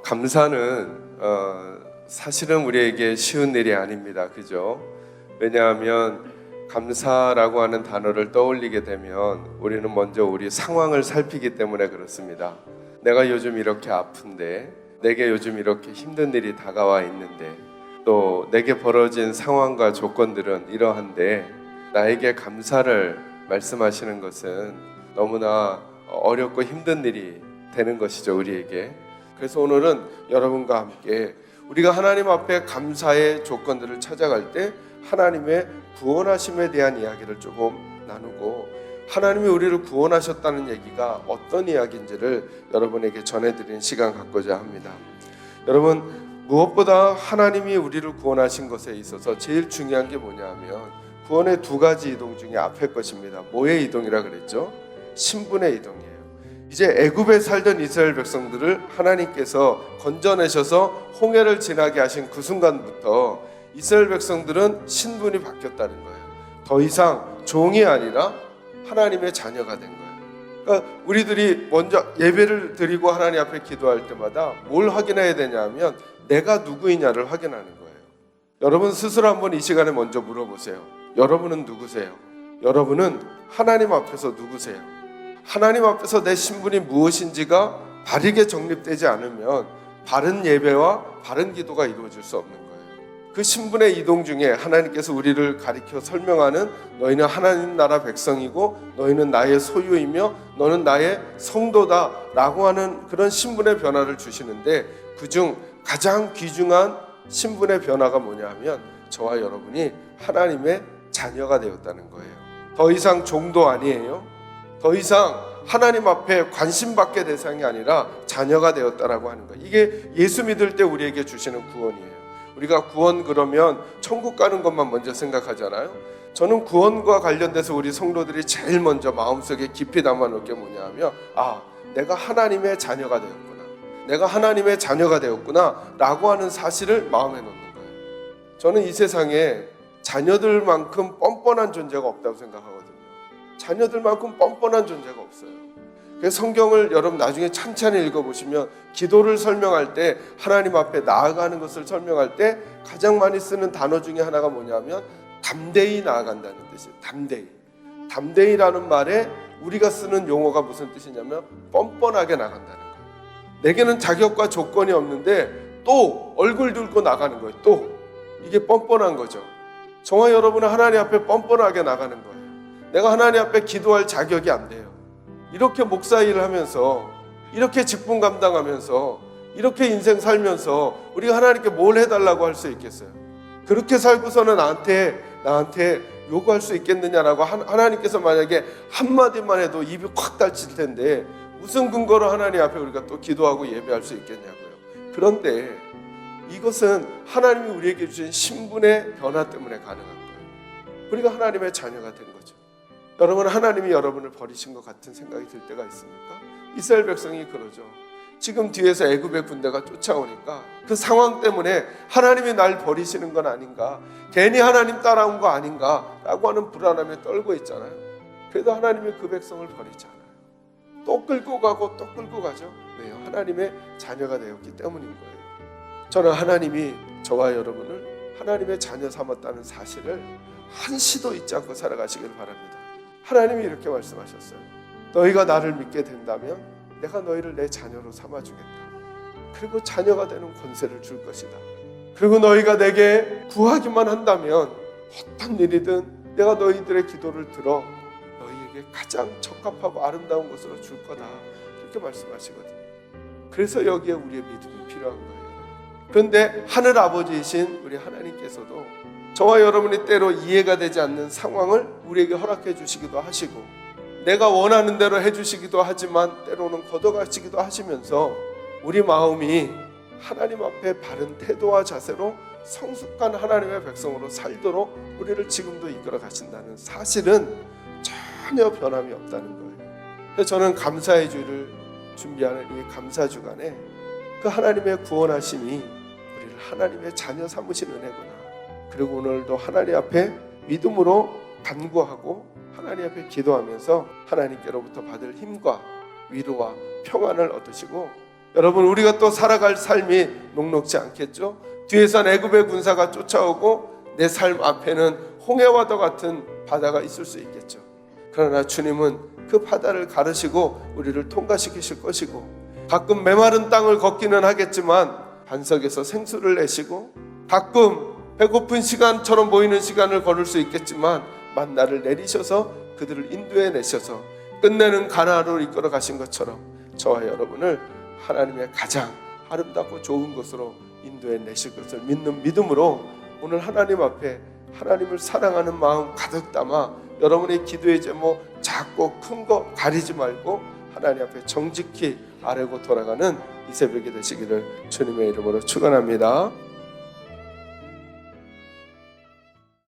감사는 사실은 우리에게 쉬운 일이 아닙니다. 그죠? 왜냐하면 감사라고 하는 단어를 떠올리게 되면 우리는 먼저 우리 상황을 살피기 때문에 그렇습니다. 내가 요즘 이렇게 아픈데, 내게 요즘 이렇게 힘든 일이 다가와 있는데, 또 내게 벌어진 상황과 조건들은 이러한데 나에게 감사를 말씀하시는 것은 너무나 어렵고 힘든 일이 되는 것이죠, 우리에게. 그래서 오늘은 여러분과 함께 우리가 하나님 앞에 감사의 조건들을 찾아갈 때 하나님의 구원하심에 대한 이야기를 조금 나누고, 하나님이 우리를 구원하셨다는 얘기가 어떤 이야기인지를 여러분에게 전해드리는 시간 갖고자 합니다. 여러분, 무엇보다 하나님이 우리를 구원하신 것에 있어서 제일 중요한 게 뭐냐면 구원의 두 가지 이동 중에 앞에 것입니다. 뭐의 이동이라 그랬죠? 신분의 이동이에요. 이제 애굽에 살던 이스라엘 백성들을 하나님께서 건져내셔서 홍해를 지나게 하신 그 순간부터 이스라엘 백성들은 신분이 바뀌었다는 거예요. 더 이상 종이 아니라 하나님의 자녀가 된 거예요. 그러니까 우리들이 먼저 예배를 드리고 하나님 앞에 기도할 때마다 뭘 확인해야 되냐면 내가 누구이냐를 확인하는 거예요. 여러분 스스로 한번 이 시간에 먼저 물어보세요. 여러분은 누구세요? 여러분은 하나님 앞에서 누구세요? 하나님 앞에서 내 신분이 무엇인지가 바르게 정립되지 않으면 바른 예배와 바른 기도가 이루어질 수 없는 거예요. 그 신분의 이동 중에 하나님께서 우리를 가리켜 설명하는 너희는 하나님 나라 백성이고 너희는 나의 소유이며 너는 나의 성도다 라고 하는 그런 신분의 변화를 주시는데, 그중 가장 귀중한 신분의 변화가 뭐냐 하면 저와 여러분이 하나님의 자녀가 되었다는 거예요. 더 이상 종도 아니에요. 더 이상 하나님 앞에 관심받게 대상이 아니라 자녀가 되었다라고 하는 거예요. 이게 예수 믿을 때 우리에게 주시는 구원이에요. 우리가 구원 그러면 천국 가는 것만 먼저 생각하잖아요. 저는 구원과 관련돼서 우리 성도들이 제일 먼저 마음속에 깊이 담아놓을 게 뭐냐 하면 내가 하나님의 자녀가 되었구나, 내가 하나님의 자녀가 되었구나 라고 하는 사실을 마음에 놓는 거예요. 저는 이 세상에 자녀들만큼 뻔뻔한 존재가 없다고 생각하거든요. 자녀들만큼 뻔뻔한 존재가 없어요. 그래서 성경을 여러분 나중에 찬찬히 읽어보시면 기도를 설명할 때, 하나님 앞에 나아가는 것을 설명할 때 가장 많이 쓰는 단어 중에 하나가 뭐냐면 담대히 나아간다는 뜻이에요. 담대히라는 말에 우리가 쓰는 용어가 무슨 뜻이냐면 뻔뻔하게 나간다는 거예요. 내게는 자격과 조건이 없는데 또 얼굴 들고 나가는 거예요. 또 이게 뻔뻔한 거죠. 저와 여러분은 하나님 앞에 뻔뻔하게 나가는 거예요. 내가 하나님 앞에 기도할 자격이 안 돼요. 이렇게 목사 일을 하면서, 이렇게 직분 감당하면서, 이렇게 인생 살면서 우리가 하나님께 뭘 해달라고 할 수 있겠어요? 그렇게 살고서는 나한테 요구할 수 있겠느냐라고 하나님께서 만약에 한마디만 해도 입이 콱 닫힐 텐데 무슨 근거로 하나님 앞에 우리가 또 기도하고 예배할 수 있겠냐고요. 그런데 이것은 하나님이 우리에게 주신 신분의 변화 때문에 가능한 거예요. 우리가 하나님의 자녀가 된 거죠. 여러분, 하나님이 여러분을 버리신 것 같은 생각이 들 때가 있습니까? 이스라엘 백성이 그러죠. 지금 뒤에서 애굽의 군대가 쫓아오니까 그 상황 때문에 하나님이 날 버리시는 건 아닌가, 괜히 하나님 따라온 거 아닌가 라고 하는 불안함에 떨고 있잖아요. 그래도 하나님이 그 백성을 버리지 않아요. 또 끌고 가고 또 끌고 가죠. 왜요? 하나님의 자녀가 되었기 때문인 거예요. 저는 하나님이 저와 여러분을 하나님의 자녀 삼았다는 사실을 한시도 잊지 않고 살아가시길 바랍니다. 하나님이 이렇게 말씀하셨어요. 너희가 나를 믿게 된다면 내가 너희를 내 자녀로 삼아주겠다. 그리고 자녀가 되는 권세를 줄 것이다. 그리고 너희가 내게 구하기만 한다면 어떤 일이든 내가 너희들의 기도를 들어 너희에게 가장 적합하고 아름다운 것으로 줄 거다. 이렇게 말씀하시거든요. 그래서 여기에 우리의 믿음이 필요한 거예요. 그런데 하늘 아버지이신 우리 하나님께서도 저와 여러분이 때로 이해가 되지 않는 상황을 우리에게 허락해 주시기도 하시고, 내가 원하는 대로 해주시기도 하지만 때로는 걷어가시기도 하시면서 우리 마음이 하나님 앞에 바른 태도와 자세로 성숙한 하나님의 백성으로 살도록 우리를 지금도 이끌어 가신다는 사실은 전혀 변함이 없다는 거예요. 그래서 저는 감사의 주를 준비하는 이 감사 주간에 그 하나님의 구원하심이 우리를 하나님의 자녀 삼으신 은혜구나, 그리고 오늘도 하나님 앞에 믿음으로 간구하고 하나님 앞에 기도하면서 하나님께로부터 받을 힘과 위로와 평안을 얻으시고 여러분, 우리가 또 살아갈 삶이 녹록지 않겠죠? 뒤에선 애굽의 군사가 쫓아오고 내 삶 앞에는 홍해와도 같은 바다가 있을 수 있겠죠. 그러나 주님은 그 바다를 가르시고 우리를 통과시키실 것이고, 가끔 메마른 땅을 걷기는 하겠지만 반석에서 생수를 내시고, 가끔 배고픈 시간처럼 보이는 시간을 걸을 수 있겠지만 만나를 내리셔서 그들을 인도해 내셔서 끝내는 가나안으로 이끌어 가신 것처럼 저와 여러분을 하나님의 가장 아름답고 좋은 곳으로 인도해 내실 것을 믿는 믿음으로 오늘 하나님 앞에 하나님을 사랑하는 마음 가득 담아 여러분의 기도의 제목 작고 큰 거 가리지 말고 하나님 앞에 정직히 아뢰고 돌아가는 이 새벽이 되시기를 주님의 이름으로 축원합니다.